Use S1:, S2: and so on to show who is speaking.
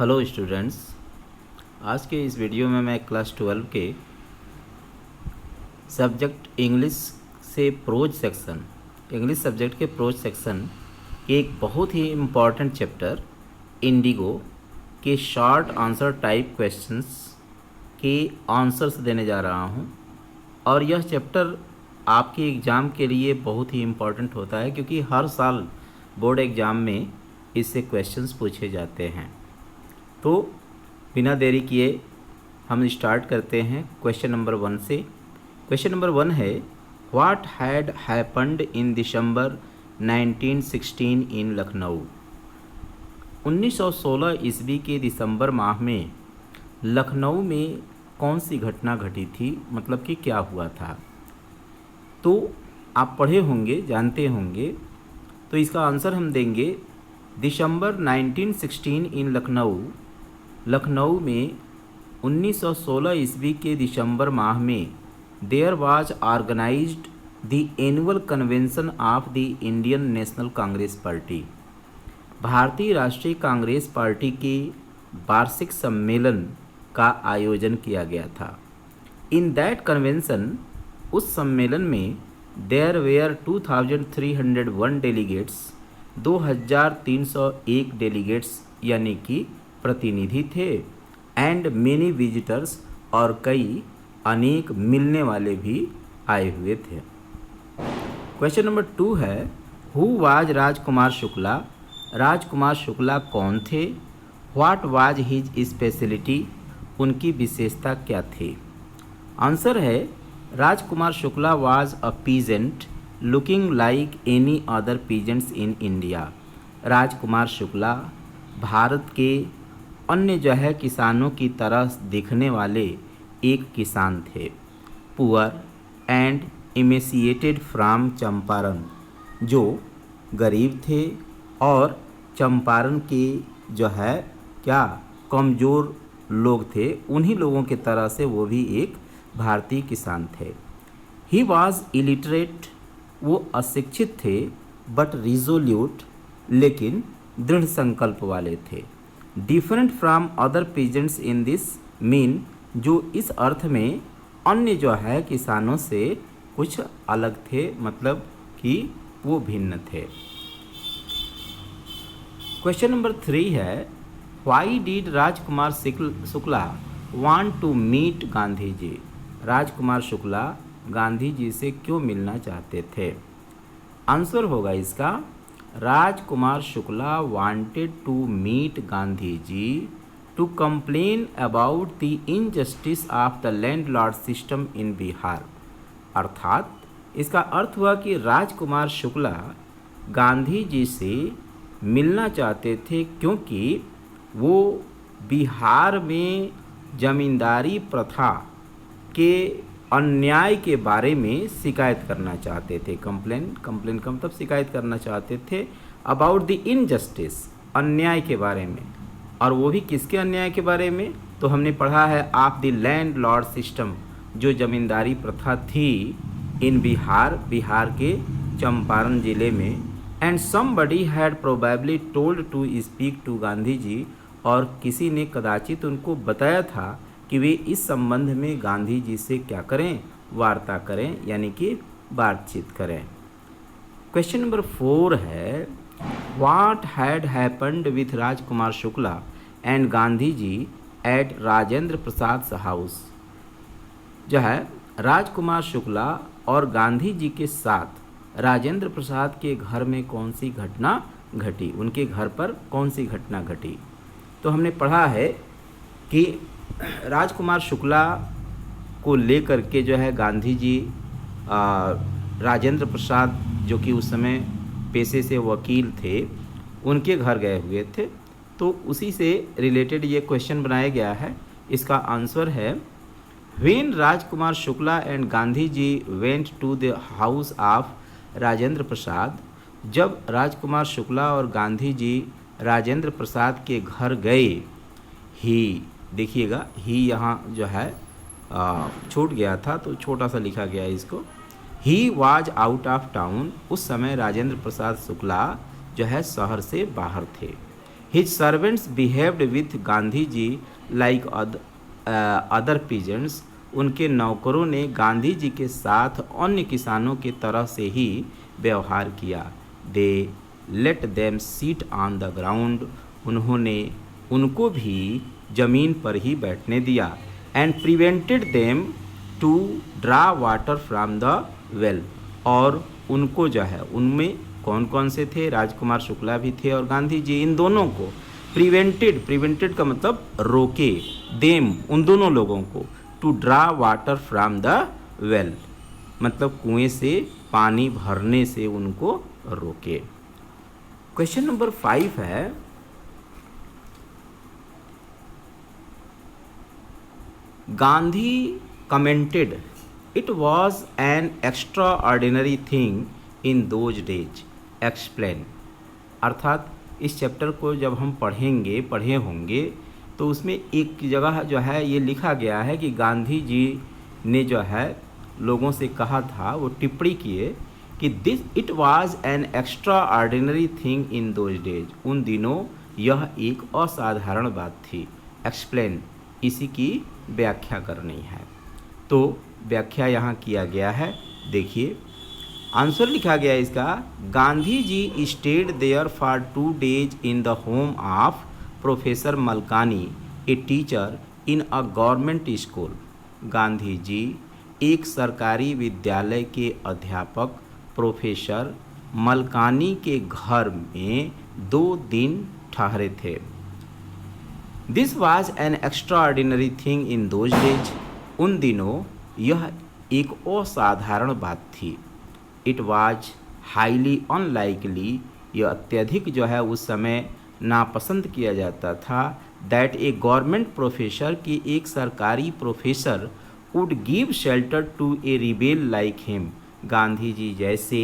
S1: Hello students, आज के इस वीडियो में मैं क्लास 12 के सब्जेक्ट इंग्लिश से प्रोज सेक्शन इंग्लिश सब्जेक्ट के प्रोज सेक्शन के एक बहुत ही इम्पॉर्टेंट चैप्टर इंडिगो के शॉर्ट आंसर टाइप क्वेश्चंस के आंसर्स देने जा रहा हूं। और यह चैप्टर आपके एग्ज़ाम के लिए बहुत ही इम्पॉर्टेंट होता है, क्योंकि हर साल बोर्ड एग्ज़ाम में इससे क्वेश्चंस पूछे जाते हैं। तो बिना देरी किए हम स्टार्ट करते हैं क्वेश्चन नंबर 1 से। क्वेश्चन नंबर 1 है, व्हाट हैड हैपन्ड इन दिसंबर 1916 इन लखनऊ। 1916 ईस्वी के दिसंबर माह में लखनऊ में कौन सी घटना घटी थी, मतलब कि क्या हुआ था। तो आप पढ़े होंगे, जानते होंगे, तो इसका आंसर हम देंगे दिसंबर 1916 इन लखनऊ में 1916 ईस्वी के दिसंबर माह में there was organised the annual convention of the Indian National Congress party. भारतीय राष्ट्रीय कांग्रेस पार्टी के वार्षिक सम्मेलन का आयोजन किया गया था। इन दैट कन्वेंशन, उस सम्मेलन में देयर वेयर 2301 डेलीगेट्स, 2301 डेलीगेट्स यानी कि प्रतिनिधि थे, एंड मेनी विजिटर्स, और कई अनेक मिलने वाले भी आए हुए थे। क्वेश्चन नंबर 2 है, हु वाज राजकुमार शुक्ला। राजकुमार शुक्ला कौन थे। व्हाट वाज हिज स्पेशलिटी, उनकी विशेषता क्या थी। आंसर है, Rajkumar Shukla was a peasant looking like any other peasants in India. Rajkumar Shukla Bharat के अन्य जो है किसानों की तरह दिखने वाले एक किसान थे। Poor and emaciated from Champaran, जो गरीब थे और चंपारण के जो है क्या कमज़ोर लोग थे, उन्हीं लोगों की तरह से वो भी एक भारतीय किसान थे। ही वॉज इलिटरेट, वो अशिक्षित थे, बट रिजोल्यूट, लेकिन दृढ़ संकल्प वाले थे। Different from other peasants in this mean, जो इस अर्थ में अन्य जो है किसानों से कुछ अलग थे, मतलब कि वो भिन्न थे। क्वेश्चन नंबर 3 है, why did Rajkumar Shukla want to meet Gandhi ji. Rajkumar Shukla Gandhi ji से क्यों मिलना चाहते थे। आंसर होगा इसका, Rajkumar Shukla wanted to meet Gandhi ji to complain about the injustice of the landlord system in Bihar. अर्थात इसका अर्थ हुआ कि राजकुमार शुक्ला गांधी जी से मिलना चाहते थे, क्योंकि वो बिहार में जमींदारी प्रथा के अन्याय के बारे में शिकायत करना चाहते थे। कंप्लेन का मतलब शिकायत करना चाहते थे अबाउट द इनजस्टिस, अन्याय के बारे में। और वो भी किसके अन्याय के बारे में, तो हमने पढ़ा है of the land Lord system, जो जमींदारी प्रथा थी इन बिहार के चंपारण ज़िले में। And somebody had probably told to speak to Gandhi ji, और किसी ने कदाचित उनको बताया था कि वे इस संबंध में गांधी जी से क्या करें, वार्ता करें, यानी कि बातचीत करें। क्वेश्चन नंबर 4 है, what had happened with Rajkumar Shukla and Gandhi ji at Rajendra Prasad house. जो है राजकुमार शुक्ला और गांधी जी के साथ राजेंद्र प्रसाद के घर में कौन सी घटना घटी, उनके घर पर कौन सी घटना घटी। तो हमने पढ़ा है कि राजकुमार शुक्ला को लेकर के जो है गांधी जी राजेंद्र प्रसाद, जो कि उस समय पेशे से वकील थे, उनके घर गए हुए थे। तो उसी से रिलेटेड ये क्वेश्चन बनाया गया है। इसका आंसर है, when Rajkumar Shukla and Gandhi ji went to the house of Rajendra Prasad. जब राजकुमार शुक्ला और गांधी जी राजेंद्र प्रसाद के घर गए, ही देखिएगा, ही यहाँ जो है छूट गया था, तो छोटा सा लिखा गया है इसको। He was out of town, उस समय राजेंद्र प्रसाद शुक्ला जो है शहर से बाहर थे। His servants behaved with Gandhi ji like other peasants. उनके नौकरों ने गांधी जी के साथ अन्य किसानों की तरह से ही व्यवहार किया। They let them seat on the ground. उन्होंने उनको भी जमीन पर ही बैठने दिया। And prevented them to draw water from the well. और उनको जो है, उनमें कौन कौन से थे, राजकुमार शुक्ला भी थे और गांधी जी, इन दोनों को प्रिवेंटेड का मतलब रोके, देम उन दोनों लोगों को, to draw water from the well मतलब कुएं से पानी भरने से उनको रोके। क्वेश्चन नंबर 5 है, Gandhi commented it was an extra ordinary thing in those days, explain. अर्थात इस चैप्टर को जब हम पढ़े होंगे तो उसमें एक जगह जो है ये लिखा गया है कि गांधी जी ने जो है लोगों से कहा था, वो टिप्पणी किए कि this it was an extra ordinary thing in those days. उन दिनों यह एक असाधारण बात थी। एक्सप्लेन, इसी की व्याख्या करनी है। तो व्याख्या यहाँ किया गया है, देखिए आंसर लिखा गया है इसका। Gandhi ji stayed there for 2 days in the home of professor Malkani, a teacher in a government school. Gandhi ji एक सरकारी विद्यालय के अध्यापक प्रोफेसर मलकानी के घर में 2 दिन ठहरे थे। This was an extra ordinary thing in those days. उन दिनों यह एक असाधारण बात थी। इट वाज हाईली अनलाइकली, यह अत्यधिक जो है उस समय नापसंद किया जाता था, दैट ए गवर्नमेंट प्रोफेसर की एक सरकारी professor would give shelter to a rebel like him. Gandhi ji जैसे